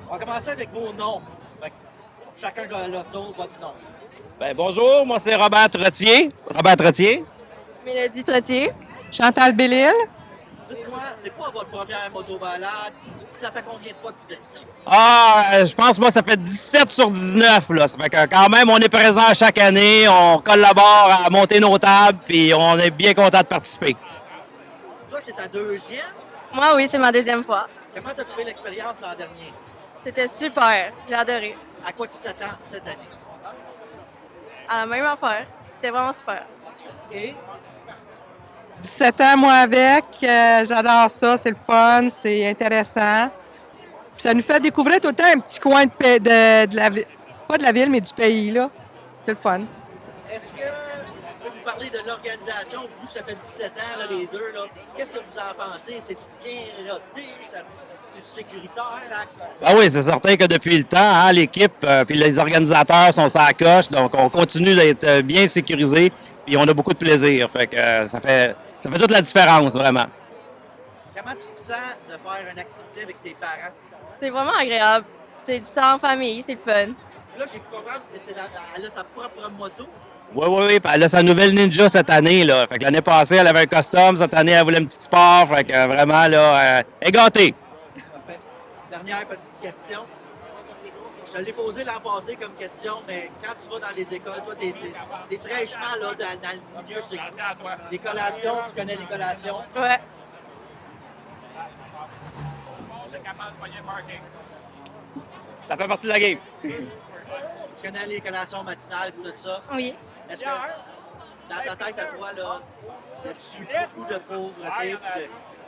On va commencer avec vos noms. Fait que chacun de leur tour, votre nom. Ben, bonjour, moi c'est Robert Trottier. Robert Trottier. Mélodie Trottier. Chantal Bellil. Dites-moi, c'est quoi votre première motobalade? Ça fait combien de fois que vous êtes ici? Je pense moi ça fait 17 sur 19 là. Ça fait que quand même on est présent chaque année, on collabore à monter nos tables puis on est bien content de participer. Toi, c'est ta deuxième. Moi, oui, c'est ma deuxième fois. Comment tu as trouvé l'expérience l'an dernier? C'était super. J'ai adoré. À quoi tu t'attends cette année? À la même affaire. C'était vraiment super. Et 17 ans, moi, avec. J'adore ça. C'est le fun. C'est intéressant. Puis ça nous fait découvrir tout le temps un petit coin de la ville. Pas de la ville, mais du pays, là. C'est le fun. est-ce que vous pouvez nous parler de l'organisation, vu que ça fait 17 ans, là, les deux, là, qu'est-ce que vous en pensez? C'est-tu bien rodé? C'est-tu sécuritaire? Ah oui, c'est certain que depuis le temps, hein, l'équipe puis les organisateurs sont sur la coche, donc on continue d'être bien sécurisés puis on a beaucoup de plaisir. Fait que ça fait toute la différence vraiment. Comment tu te sens de faire une activité avec tes parents? C'est vraiment agréable. C'est du temps en famille, c'est le fun. Là, j'ai pu comprendre que elle a sa propre moto. Oui. Puis elle a sa nouvelle Ninja cette année, là. Fait que l'année passée, elle avait un custom. Cette année, elle voulait un petit sport. Fait que vraiment, là, elle est gâtée. Parfait. Dernière petite question. Je l'ai posé l'an passé comme question, mais quand tu vas dans les écoles, toi, t'es fraîchement là, dans le milieu, c'est les collations, tu connais les collations. Ouais. Ça fait partie de la game. Tu connais les collations matinales et tout ça. Oui. Est-ce que, dans ta tête à toi, là, tu beaucoup de pauvreté,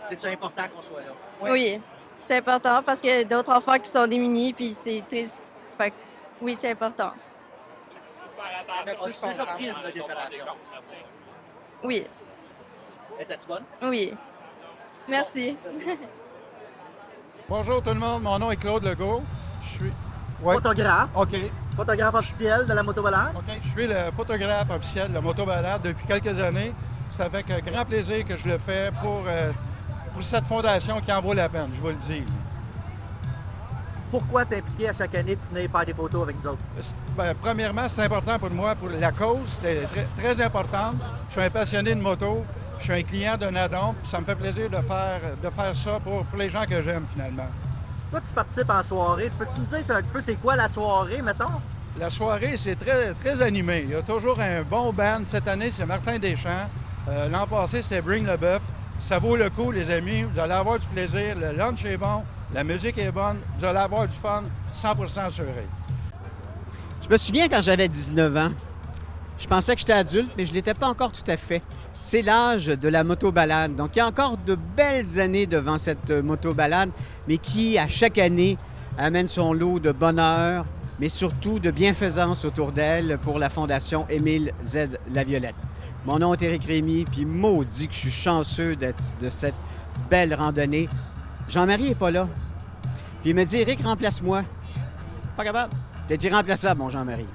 c'est-tu important qu'on soit là? Oui. C'est important parce qu'il y a d'autres enfants qui sont démunis, puis c'est triste. Fait que, oui, c'est important. As-tu déjà pris une de tes collations? Oui. Étais-tu bonne? Oui. Merci. Bonjour tout le monde, mon nom est Claude Legault. Je suis. Ouais. Photographe. OK. Photographe officiel de la motobalance. OK. Je suis le photographe officiel de la motobalade depuis quelques années. C'est avec grand plaisir que je le fais pour cette fondation qui en vaut la peine, je vous le dis. Pourquoi t'impliquer à chaque année de venir faire des photos avec nous autres? Ben, premièrement, c'est important pour moi, pour la cause, c'est très important. Je suis un passionné de moto, je suis un client de Nadon, puis ça me fait plaisir de faire ça pour les gens que j'aime finalement. Toi, tu participes en soirée. Peux-tu nous dire un petit peu c'est quoi la soirée, mettons? La soirée, c'est très, très animé. Il y a toujours un bon band. Cette année, c'est Martin Deschamps. L'an passé, c'était Bring le Bœuf. Ça vaut le coup, les amis. Vous allez avoir du plaisir. Le lunch est bon. La musique est bonne. Vous allez avoir du fun, 100% assuré. Je me souviens quand j'avais 19 ans. Je pensais que j'étais adulte, mais je ne l'étais pas encore tout à fait. C'est l'âge de la motobalade. Donc, il y a encore de belles années devant cette motobalade, mais qui, à chaque année, amène son lot de bonheur, mais surtout de bienfaisance autour d'elle pour la Fondation Émile Z. Laviolette. Mon nom est Éric Rémy, puis maudit que je suis chanceux d'être de cette belle randonnée. Jean-Marie n'est pas là. Puis il me dit, Éric, remplace-moi. Pas capable. T'es irremplaçable, mon Jean-Marie.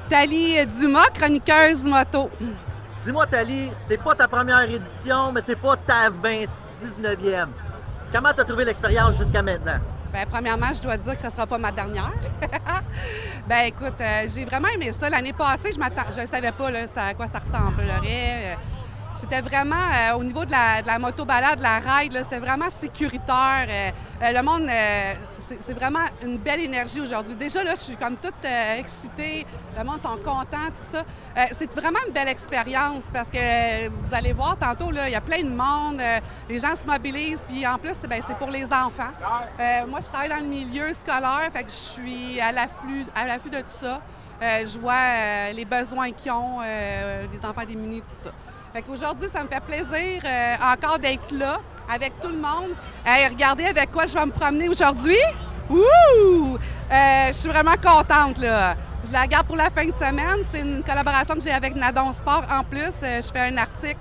Thalie Dumas, chroniqueuse moto. Dis-moi, Thalie, c'est pas ta première édition, mais c'est pas ta 19e. Comment t'as trouvé l'expérience jusqu'à maintenant? Bien, premièrement, je dois dire que ce ne sera pas ma dernière. Ben écoute, j'ai vraiment aimé ça. L'année passée, je ne savais pas là, à quoi ça ressemblerait. C'était vraiment, au niveau de la moto-balade, de la ride, là, c'était vraiment sécuritaire. Le monde, c'est vraiment une belle énergie aujourd'hui. Déjà, là, je suis comme toute excitée. Le monde sont contents, tout ça. C'est vraiment une belle expérience parce que vous allez voir tantôt, là, il y a plein de monde. Les gens se mobilisent. Puis en plus, ben, c'est pour les enfants. Moi, je travaille dans le milieu scolaire, fait que je suis à l'afflux de tout ça. Je vois les besoins qu'ils ont, les enfants démunis, tout ça. Fait qu'aujourd'hui, ça me fait plaisir encore d'être là avec tout le monde. Hey, regardez avec quoi je vais me promener aujourd'hui. Ouh! Je suis vraiment contente, là. Je la garde pour la fin de semaine. C'est une collaboration que j'ai avec Nadon Sport. En plus, je fais un article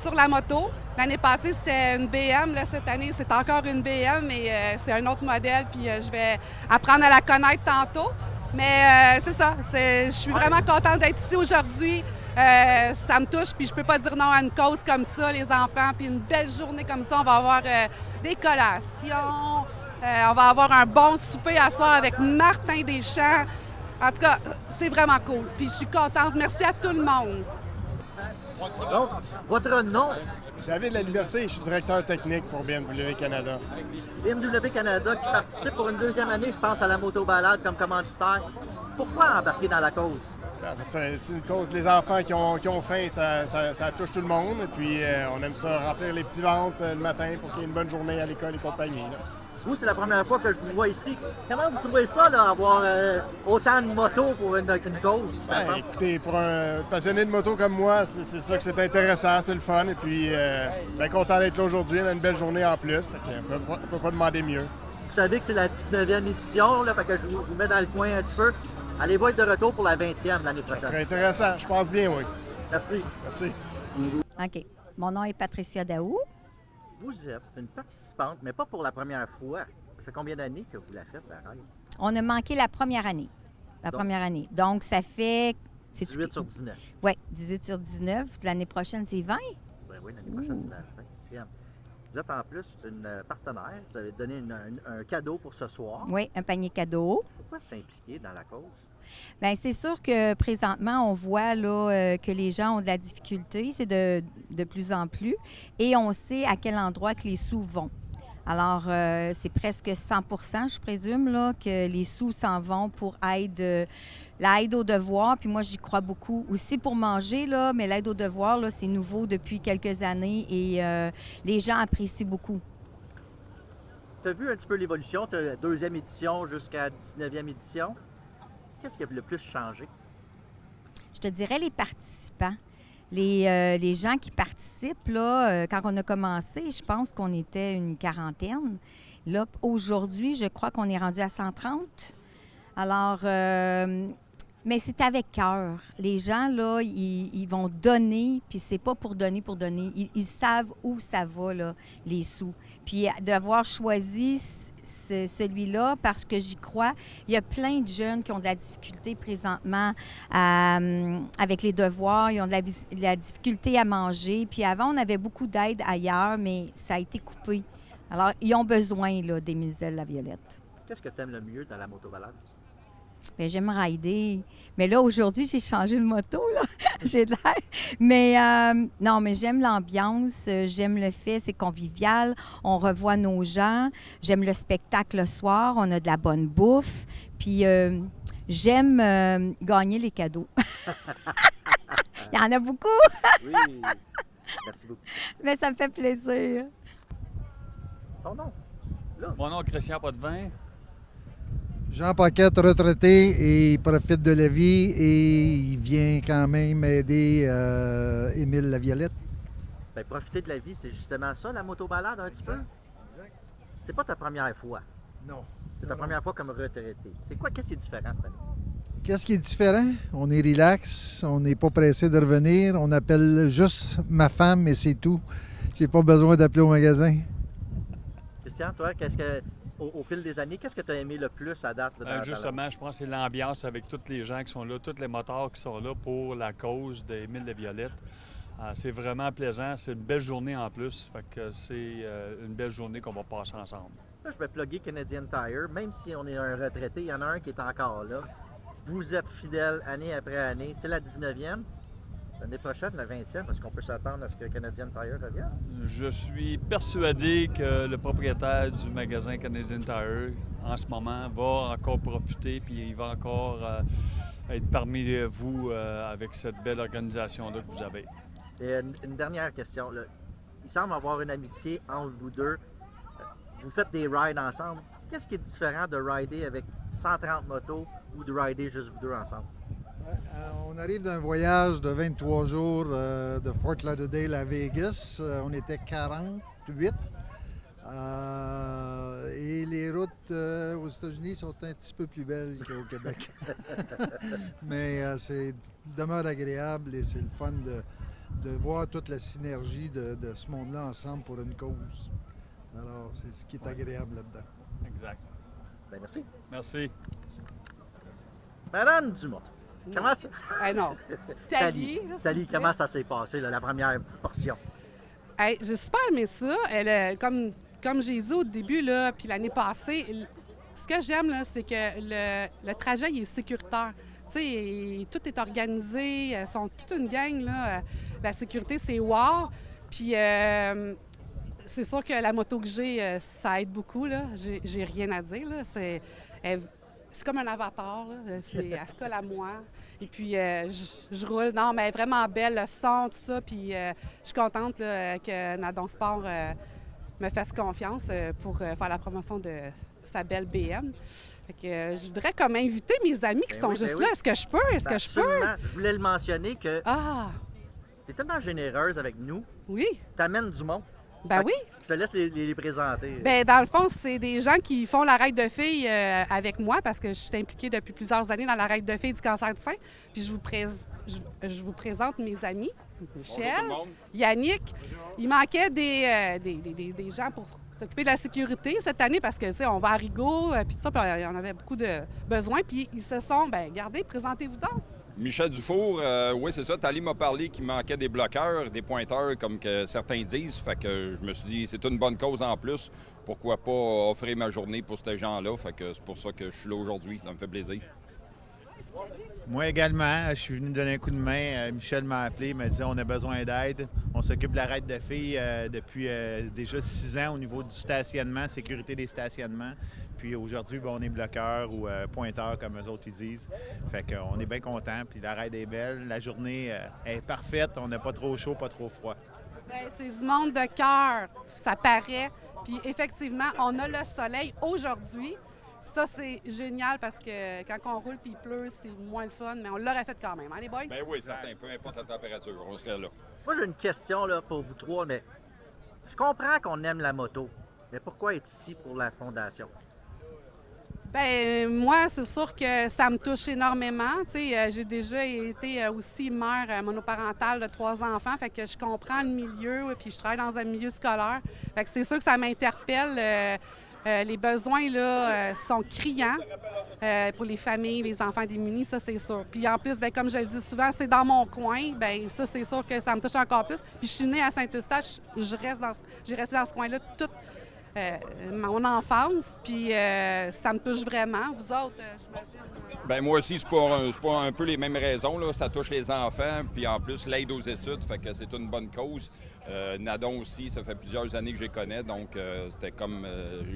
sur la moto. L'année passée, c'était une BM. Là, cette année, c'est encore une BM, mais c'est un autre modèle. Puis je vais apprendre à la connaître tantôt. Mais c'est ça. Je suis vraiment contente d'être ici aujourd'hui. Ça me touche, puis je peux pas dire non à une cause comme ça, les enfants. Puis une belle journée comme ça, on va avoir des collations, on va avoir un bon souper à soir avec Martin Deschamps. En tout cas, c'est vraiment cool. Puis je suis contente. Merci à tout le monde. Donc, votre nom, David La Liberté, je suis directeur technique pour BMW Canada. BMW Canada, qui participe pour une deuxième année, je pense, à la motobalade comme commanditaire. Pourquoi embarquer dans la cause? C'est une cause, les enfants qui ont faim, ça touche tout le monde. Et puis, on aime ça remplir les petits ventres le matin pour qu'il y ait une bonne journée à l'école et compagnie. Là. Vous, c'est la première fois que je vous vois ici. Comment vous trouvez ça, là, avoir autant de motos pour une cause? Écoutez, pour un passionné de moto comme moi, c'est sûr que c'est intéressant, c'est le fun. Et puis, bien content d'être là aujourd'hui. On a une belle journée en plus. On ne peut pas demander mieux. Vous savez que c'est la 19e édition, là, fait que je vous mets dans le coin un petit peu. Allez-vous être de retour pour la 20e l'année prochaine? Ça serait intéressant, je pense bien, oui. Merci. Merci. OK. Mon nom est Patricia Daou. Vous êtes une participante, mais pas pour la première fois. Ça fait combien d'années que vous la faites, la ride? On a manqué la première année. Donc, ça fait... 18 sur 19. Oui, 18 sur 19. L'année prochaine, c'est 20. Ben oui, l'année prochaine, c'est la 20e. Vous êtes en plus une partenaire. Vous avez donné un cadeau pour ce soir. Oui, un panier cadeau. Pourquoi s'impliquer dans la cause? Bien, c'est sûr que présentement, on voit là, que les gens ont de la difficulté. C'est de plus en plus. Et on sait à quel endroit que les sous vont. Alors, c'est presque 100 je présume, là, que les sous s'en vont pour l'aide aux devoirs. Puis moi, j'y crois beaucoup. Aussi pour manger, là, mais l'aide aux devoirs, là, c'est nouveau depuis quelques années et les gens apprécient beaucoup. Tu as vu un petit peu l'évolution, tu as deuxième édition jusqu'à 19e édition. Qu'est-ce qui a le plus changé? Je te dirais les participants. Les gens qui participent, là, quand on a commencé, je pense qu'on était une quarantaine. Là, aujourd'hui, je crois qu'on est rendu à 130. Alors, mais c'est avec cœur. Les gens, là, ils vont donner, puis c'est pas pour donner. Ils savent où ça va, là, les sous. Puis d'avoir choisi celui-là, parce que j'y crois, il y a plein de jeunes qui ont de la difficulté présentement avec les devoirs, ils ont de la difficulté à manger. Puis avant, on avait beaucoup d'aide ailleurs, mais ça a été coupé. Alors, ils ont besoin, là, des Miselles La Violette. Qu'est-ce que tu aimes le mieux dans la motobalade? Bien, j'aime rider. Mais là, aujourd'hui, j'ai changé de moto, là. J'ai de l'air. Mais non, mais j'aime l'ambiance. J'aime le fait, c'est convivial. On revoit nos gens. J'aime le spectacle le soir. On a de la bonne bouffe. Puis j'aime gagner les cadeaux. Il y en a beaucoup. Oui. Merci beaucoup. Mais ça me fait plaisir. Ton nom? Là. Mon nom est Christian Potvin. Jean Paquette, retraité, et il profite de la vie et il vient quand même aider Émile Laviolette. Bien, profiter de la vie, c'est justement ça, la motobalade, un petit peu? Exact. C'est pas ta première fois. Non. C'est ta première fois comme retraité. Qu'est-ce qui est différent cette année? Qu'est-ce qui est différent? On est relax, on n'est pas pressé de revenir, on appelle juste ma femme et c'est tout. J'ai pas besoin d'appeler au magasin. Christian, toi, au fil des années, qu'est-ce que tu as aimé le plus à date? Là, Justement, je pense que c'est l'ambiance avec tous les gens qui sont là, tous les motards qui sont là pour la cause d'Émile Laviolette. C'est vraiment plaisant. C'est une belle journée en plus. Fait que c'est une belle journée qu'on va passer ensemble. Là, je vais plugger Canadian Tire. Même si on est un retraité, il y en a un qui est encore là. Vous êtes fidèle année après année. C'est la 19e. L'année prochaine, la 20e, est-ce qu'on peut s'attendre à ce que Canadian Tire revienne? Je suis persuadé que le propriétaire du magasin Canadian Tire, en ce moment, va encore profiter puis il va encore être parmi vous avec cette belle organisation-là que vous avez. Et une dernière question. Là. Il semble avoir une amitié entre vous deux. Vous faites des rides ensemble. Qu'est-ce qui est différent de rider avec 130 motos ou de rider juste vous deux ensemble? On arrive d'un voyage de 23 jours de Fort Lauderdale à Vegas. On était 48. Et les routes aux États-Unis sont un petit peu plus belles qu'au Québec. Mais c'est demeure agréable et c'est le fun de voir toute la synergie de ce monde-là ensemble pour une cause. Alors, c'est ce qui est agréable là-dedans. Exact. Bien, merci. Merci. Madame Dumas, comment ça... non. Thalie, là, s'il Thalie, vous plaît. comment ça s'est passé, là, la première portion? Hey, j'ai super aimé ça. Comme j'ai dit au début, là, puis l'année passée, ce que j'aime, là, c'est que le trajet il est sécuritaire. Tu sais, tout est organisé. Ils sont toute une gang, là. La sécurité, c'est wow. Puis c'est sûr que la moto que j'ai, ça aide beaucoup, là. J'ai rien à dire, là. C'est comme un avatar, là. Elle se colle à moi. Et puis, je roule. Non, mais vraiment belle, le son, tout ça. Puis, je suis contente là, que Nadon Sport me fasse confiance pour faire la promotion de sa belle BM. Fait que, je voudrais comme inviter mes amis qui sont juste là. Est-ce que je peux? Est-ce que je peux? Je voulais le mentionner que Ah! tu es tellement généreuse avec nous. Oui. Tu amènes du monde. Ben oui. Je te laisse les présenter. Bien, dans le fond, c'est des gens qui font la règle de filles avec moi parce que je suis impliquée depuis plusieurs années dans la règle de filles du cancer du sein. Puis je vous présente mes amis, Michel, Yannick. Il manquait des gens pour s'occuper de la sécurité cette année parce que, tu sais, on va à Rigaud, puis tout ça, puis il y en avait beaucoup de besoins. Puis ils se sont, bien, regardez, présentez-vous donc. Michel Dufour, oui, c'est ça. Thalie m'a parlé qu'il manquait des bloqueurs, des pointeurs, comme que certains disent. Fait que je me suis dit, c'est une bonne cause en plus. Pourquoi pas offrir ma journée pour ces gens-là? Fait que c'est pour ça que je suis là aujourd'hui. Ça me fait plaisir. Moi également, je suis venu donner un coup de main. Michel m'a appelé, il m'a dit on a besoin d'aide. On s'occupe de la raide de filles depuis déjà 6 ans au niveau du stationnement, sécurité des stationnements. Puis aujourd'hui, on est bloqueur ou pointeur, comme eux autres ils disent. Fait qu'on est bien contents. Puis la raide est belle, la journée est parfaite. On n'a pas trop chaud, pas trop froid. Bien, c'est du monde de cœur, ça paraît. Puis effectivement, on a le soleil aujourd'hui. Ça, c'est génial parce que quand on roule puis il pleut, c'est moins le fun, mais on l'aurait fait quand même, hein, les boys? Ben oui, certain. Peu importe la température, on serait là. Moi, j'ai une question là, pour vous trois, mais je comprends qu'on aime la moto, mais pourquoi être ici pour la Fondation? Bien, moi, c'est sûr que ça me touche énormément. Tu sais, j'ai déjà été aussi mère monoparentale de 3 enfants, fait que je comprends le milieu, puis je travaille dans un milieu scolaire. Fait que c'est sûr que ça m'interpelle. Les besoins là, sont criants pour les familles, les enfants démunis, ça c'est sûr. Puis en plus, bien, comme je le dis souvent, c'est dans mon coin, bien ça c'est sûr que ça me touche encore plus. Puis je suis née à Saint-Eustache, j'ai resté dans ce coin-là toute mon enfance, puis ça me touche vraiment. Vous autres, j'imagine? Ben moi aussi, c'est pas un peu les mêmes raisons. Là. Ça touche les enfants, puis en plus, l'aide aux études, fait que c'est une bonne cause. Nadon aussi, ça fait plusieurs années que je les connais, donc c'était comme...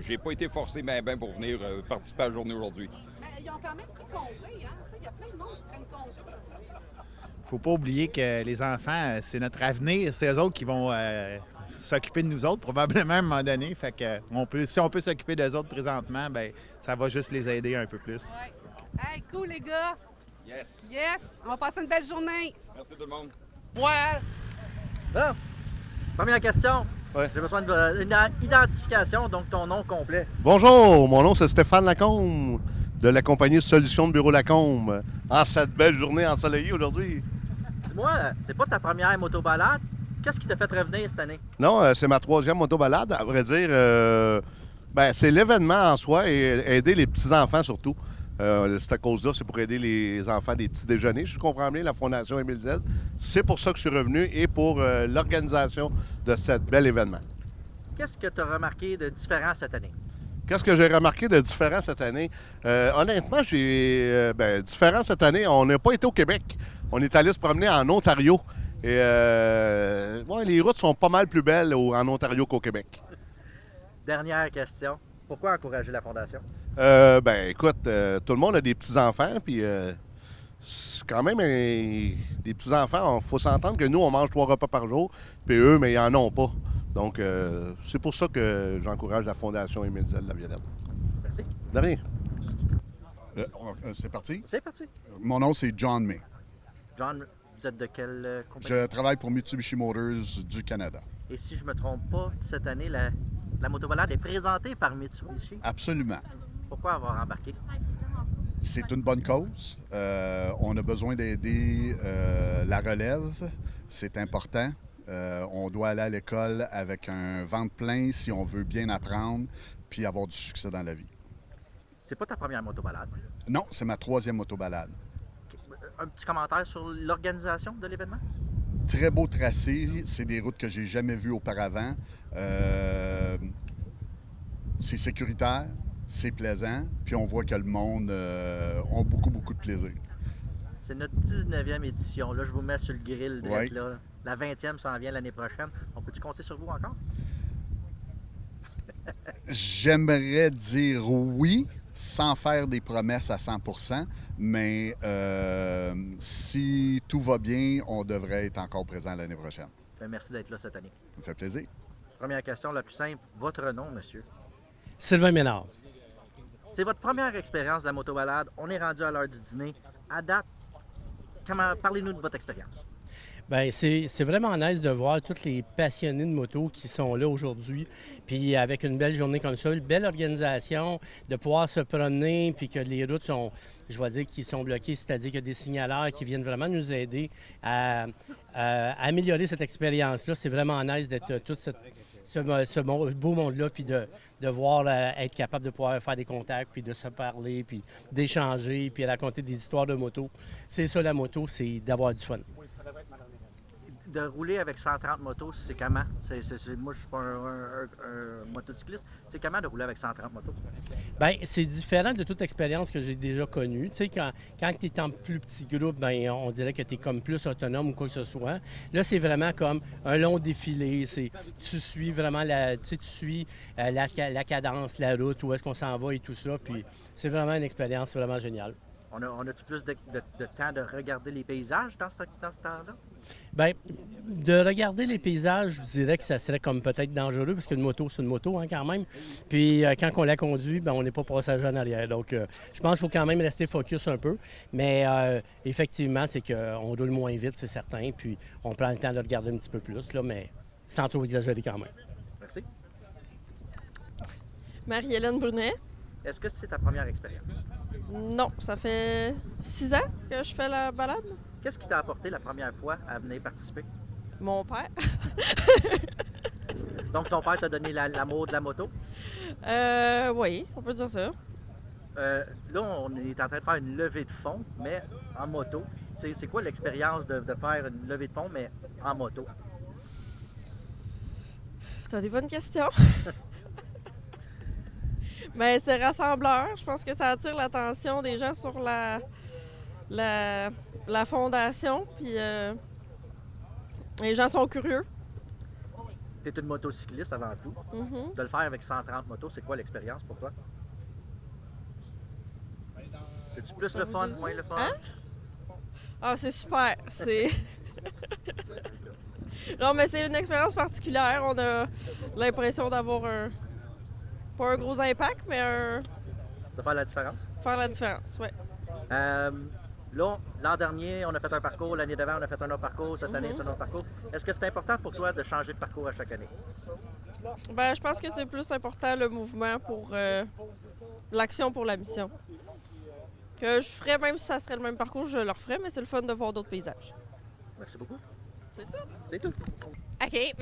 j'ai pas été forcé ben pour venir participer à la journée aujourd'hui. Mais ils ont quand même pris congé, hein? Il y a plein de monde qui prennent congé aujourd'hui. Faut pas oublier que les enfants, c'est notre avenir. C'est eux autres qui vont s'occuper de nous autres, probablement à un moment donné. Fait que si on peut s'occuper d'eux autres présentement, ben ça va juste les aider un peu plus. Ouais. Hey, cool, les gars! Yes! Yes! On va passer une belle journée! Merci tout le monde. Ouais! Bon. Première question. Ouais. J'ai besoin d'une identification, donc ton nom complet. Bonjour, mon nom c'est Stéphane Lacombe de la compagnie Solutions de Bureau Lacombe. En cette belle journée ensoleillée aujourd'hui. Dis-moi, c'est pas ta première motobalade? Qu'est-ce qui t'a fait revenir cette année? Non, c'est ma 3e motobalade. À vrai dire, c'est l'événement en soi et aider les petits-enfants surtout. Cette cause-là, c'est pour aider les enfants des petits déjeuners. Je comprends bien la Fondation Émile Z. C'est pour ça que je suis revenu et pour l'organisation de ce bel événement. Qu'est-ce que tu as remarqué de différent cette année? Qu'est-ce que j'ai remarqué de différent cette année? Honnêtement, différent cette année, on n'a pas été au Québec. On est allé se promener en Ontario. Et les routes sont pas mal plus belles en Ontario qu'au Québec. Dernière question. Pourquoi encourager la Fondation? Écoute, tout le monde a des petits-enfants, puis c'est quand même des petits-enfants. Il faut s'entendre que nous, on mange 3 repas par jour, puis eux, mais ils n'en ont pas. Donc, c'est pour ça que j'encourage la Fondation Émile Z de la Violette. Merci. De rien. C'est parti? C'est parti. Mon nom, c'est John May. John, vous êtes de quelle compagnie? Je travaille pour Mitsubishi Motors du Canada. Et si je ne me trompe pas, cette année, la motobalade est présentée par Mitsubishi. Absolument. Pourquoi avoir embarqué? C'est une bonne cause. On a besoin d'aider la relève. C'est important. On doit aller à l'école avec un ventre plein si on veut bien apprendre puis avoir du succès dans la vie. C'est pas ta première motobalade. Non, c'est ma 3e motobalade. Un petit commentaire sur l'organisation de l'événement? Très beau tracé, c'est des routes que j'ai jamais vues auparavant. C'est sécuritaire, c'est plaisant, puis on voit que le monde a beaucoup de plaisir. C'est notre 19e édition. Là, je vous mets sur le grill direct, Oui. là. La 20e s'en vient l'année prochaine. On peut-tu compter sur vous encore? J'aimerais dire oui, sans faire des promesses à 100%, mais si tout va bien, on devrait être encore présent l'année prochaine. Ben, merci d'être là cette année. Ça me fait plaisir. Première question, la plus simple. Votre nom, monsieur? Sylvain Ménard. C'est votre première expérience de la motobalade. On est rendu à l'heure du dîner. À date, parlez-nous de votre expérience. Bien, c'est vraiment nice de voir tous les passionnés de moto qui sont là aujourd'hui. Puis avec une belle journée comme ça, une belle organisation, de pouvoir se promener, puis que les routes sont, je vais dire, qui sont bloquées, c'est-à-dire qu'il y a des signaleurs qui viennent vraiment nous aider à améliorer cette expérience-là. C'est vraiment nice d'être tout ce beau monde-là, puis de voir être capable de pouvoir faire des contacts, puis de se parler, puis d'échanger, puis raconter des histoires de moto. C'est ça la moto, c'est d'avoir du fun. De rouler avec 130 motos, c'est comment? Moi, je suis pas un motocycliste. C'est comment de rouler avec 130 motos? Bien, c'est différent de toute expérience que j'ai déjà connue. Tu sais, quand tu es en plus petit groupe, bien, on dirait que tu es comme plus autonome ou quoi que ce soit. Là, c'est vraiment comme un long défilé. Tu suis vraiment la cadence, la route, où est-ce qu'on s'en va et tout ça. Puis c'est vraiment une expérience vraiment géniale. On a-tu plus de temps de regarder les paysages dans ce temps-là? Bien, de regarder les paysages, je dirais que ça serait comme peut-être dangereux, parce qu'une moto, c'est une moto quand même. Puis quand on la conduit, bien, on n'est pas passager en arrière. Donc, je pense qu'il faut quand même rester focus un peu. Mais effectivement, c'est qu'on roule moins vite, c'est certain. Puis on prend le temps de regarder un petit peu plus, là, mais sans trop exagérer quand même. Merci. Marie-Hélène Brunet. Est-ce que c'est ta première expérience? Non, ça fait 6 ans que je fais la balade. Qu'est-ce qui t'a apporté la première fois à venir participer? Mon père. Donc, ton père t'a donné l'amour de la moto? Oui, on peut dire ça. Là, on est en train de faire une levée de fonds, mais en moto. C'est quoi l'expérience de faire une levée de fonds, mais en moto? C'est des bonnes questions. Mais c'est rassembleur. Je pense que ça attire l'attention des gens sur la fondation. Puis les gens sont curieux. Tu es une motocycliste avant tout. Mm-hmm. De le faire avec 130 motos, c'est quoi l'expérience pour toi? C'est-tu plus le fun, moins le fun? Hein? Ah, c'est super. Non, mais c'est une expérience particulière. On a l'impression d'avoir pas un gros impact, mais De faire la différence? Faire la différence, oui. Là, l'an dernier, on a fait un parcours. L'année d'avant, on a fait un autre parcours. Cette année, c'est un autre parcours. Est-ce que c'est important pour toi de changer de parcours à chaque année? Ben, je pense que c'est plus important le mouvement pour l'action pour la mission. Que je ferais, même si ça serait le même parcours, je le referais, mais c'est le fun de voir d'autres paysages. Merci beaucoup. C'est tout. C'est tout. OK.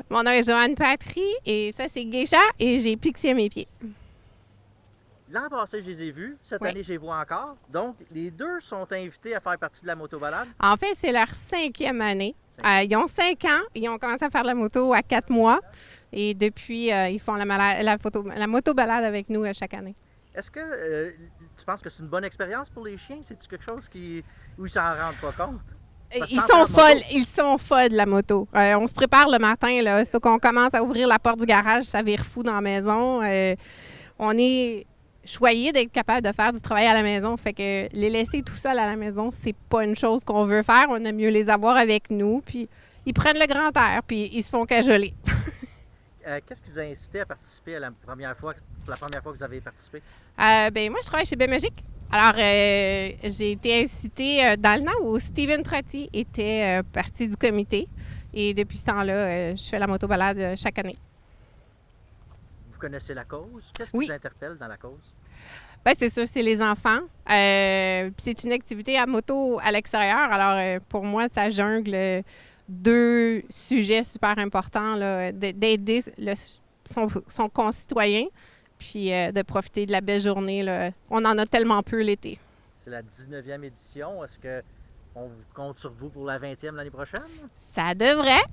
Mon nom est Joanne Patry et ça, c'est Geisha et j'ai Pixie à mes pieds. L'an passé, je les ai vus. Cette année, je les vois encore. Donc, les deux sont invités à faire partie de la motobalade. En fait, c'est leur 5e année. Ils ont 5 ans. Ils ont commencé à faire la moto à 4 mois. Et depuis, ils font la motobalade avec nous chaque année. Est-ce que tu penses que c'est une bonne expérience pour les chiens? C'est-tu quelque chose où ils s'en rendent pas compte? Ils sont folles, la moto. On se prépare le matin, là. C'est qu'on commence à ouvrir la porte du garage, ça vire fou dans la maison. On est choyés d'être capable de faire du travail à la maison. Fait que les laisser tout seuls à la maison, c'est pas une chose qu'on veut faire. On aime mieux les avoir avec nous. Puis ils prennent le grand air, puis ils se font cajoler. Qu'est-ce qui vous a incité à participer pour la première fois que vous avez participé? Ben moi, je travaille chez Bémagique. Alors, j'ai été incitée dans le temps où Steven Trotty était partie du comité. Et depuis ce temps-là, je fais la motobalade chaque année. Vous connaissez la cause? Qu'est-ce qui vous interpelle dans la cause? Bien, c'est sûr, c'est les enfants. C'est une activité à moto à l'extérieur. Alors, pour moi, ça jungle 2 sujets super importants, d'aider son concitoyen, puis de profiter de la belle journée, là. On en a tellement peu l'été. C'est la 19e édition. Est-ce qu'on compte sur vous pour la 20e l'année prochaine? Ça devrait.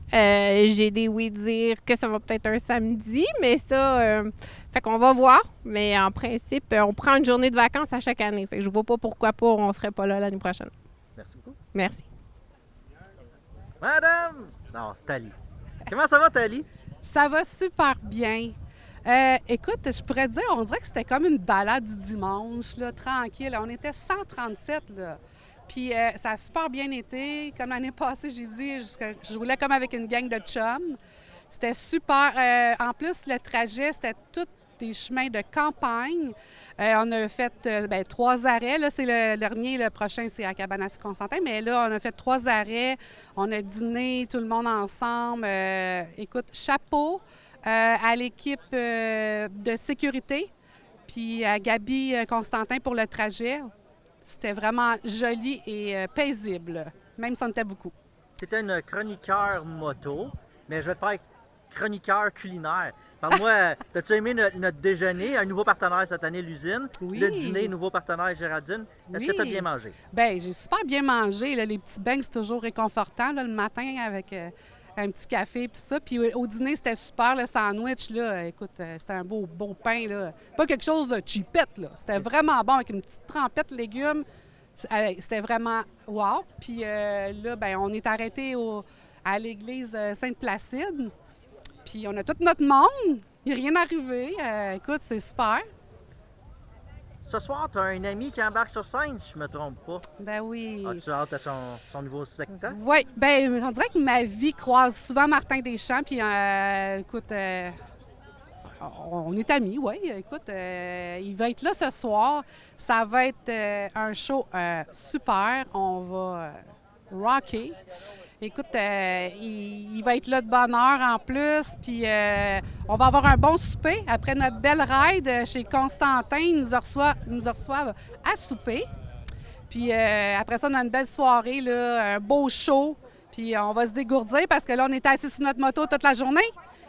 J'ai des oui-dire que ça va peut-être un samedi, mais ça, fait qu'on va voir. Mais en principe, on prend une journée de vacances à chaque année. Fait que je vois pas pourquoi pas on serait pas là l'année prochaine. Merci beaucoup. Merci. Madame! Non, Thalie. Comment ça va, Thalie? Ça va super bien. Écoute, je pourrais te dire, on dirait que c'était comme une balade du dimanche, là, tranquille. On était 137, là. Puis ça a super bien été. Comme l'année passée, j'ai dit, je roulais comme avec une gang de chums. C'était super. En plus, le trajet, c'était tous des chemins de campagne. On a fait 3 arrêts. Là, c'est le dernier. Le prochain, c'est à Cabanas-sur-Constantin. Mais là, on a fait 3 arrêts. On a dîné, tout le monde ensemble. Écoute, chapeau à l'équipe de sécurité, puis à Gabi Constantin pour le trajet. C'était vraiment joli et paisible, même si on était beaucoup. C'était une chroniqueur moto, mais je vais te faire chroniqueur culinaire. Parle-moi, as-tu aimé notre déjeuner, un nouveau partenaire cette année, l'usine? Oui. Le dîner, nouveau partenaire, Géraldine. Est-ce que tu as bien mangé? Bien, j'ai super bien mangé. Là. Les petits beignes, c'est toujours réconfortant là, le matin avec un petit café et ça. Puis au dîner, c'était super. Le sandwich, là, écoute, c'était un beau pain. Là. Pas quelque chose de cheapette, là. C'était vraiment bon avec une petite trempette de légumes. C'était vraiment wow. Puis là, ben, on est arrêté à l'église Sainte-Placide. Puis on a tout notre monde. Il n'est rien arrivé. Écoute, c'est super. Ce soir, tu as un ami qui embarque sur scène, si je ne me trompe pas. Ben oui. As-tu hâte à son nouveau spectacle? Oui, bien, on dirait que ma vie croise souvent Martin Deschamps. Puis écoute, on est amis, oui. Écoute, il va être là ce soir. Ça va être un show super. On va rocker. Écoute, il va être là de bonne heure en plus, puis on va avoir un bon souper. Après notre belle ride chez Constantin, ils nous reçoivent à souper. Puis après ça, on a une belle soirée, là, un beau show, puis on va se dégourdir parce que là, on était assis sur notre moto toute la journée.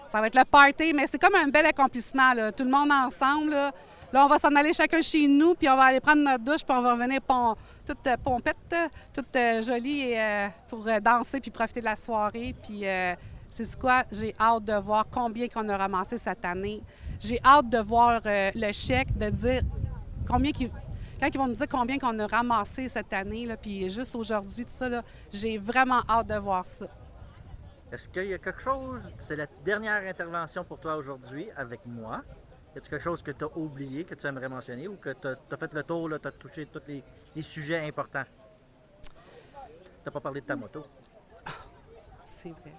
Ça va être le party, mais c'est comme un bel accomplissement, là. Tout le monde ensemble, là. Là, on va s'en aller chacun chez nous, puis on va aller prendre notre douche, puis on va revenir toute pompette, toute jolie pour danser puis profiter de la soirée. Puis, c'est quoi? J'ai hâte de voir combien qu'on a ramassé cette année. J'ai hâte de voir le chèque, de dire quand ils vont nous dire combien qu'on a ramassé cette année, là, puis juste aujourd'hui, tout ça, là, j'ai vraiment hâte de voir ça. Est-ce qu'il y a quelque chose, c'est la dernière intervention pour toi aujourd'hui avec moi? Y a-t-il quelque chose que tu as oublié, que tu aimerais mentionner ou que tu as fait le tour, tu as touché tous les sujets importants? Tu n'as pas parlé de ta moto. C'est vrai.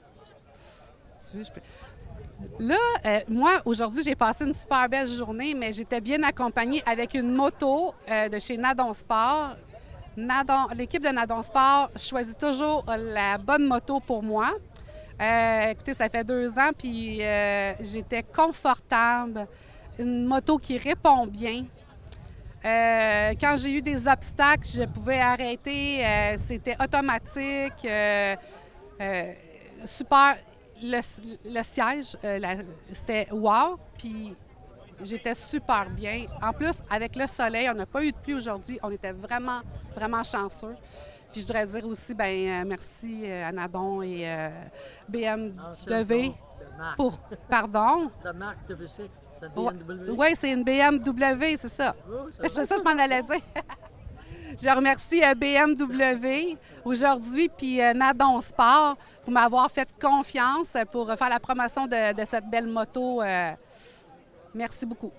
Tu veux, Là, moi, aujourd'hui, j'ai passé une super belle journée, mais j'étais bien accompagnée avec une moto de chez Nadon Sport. L'équipe de Nadon Sport choisit toujours la bonne moto pour moi. Écoutez, ça fait 2 ans, puis j'étais confortable. Une moto qui répond bien. Quand j'ai eu des obstacles, je pouvais arrêter. C'était automatique. Super. Le siège, c'était wow. Puis j'étais super bien. En plus, avec le soleil, on n'a pas eu de pluie aujourd'hui. On était vraiment, vraiment chanceux. Puis je voudrais dire aussi, merci à Nadon et BMW pour... Pardon? La marque de WC. Oui, c'est une BMW, c'est ça. C'est ça que je m'en allais dire. Je remercie BMW aujourd'hui, puis Nadon Sport pour m'avoir fait confiance pour faire la promotion de cette belle moto. Merci beaucoup.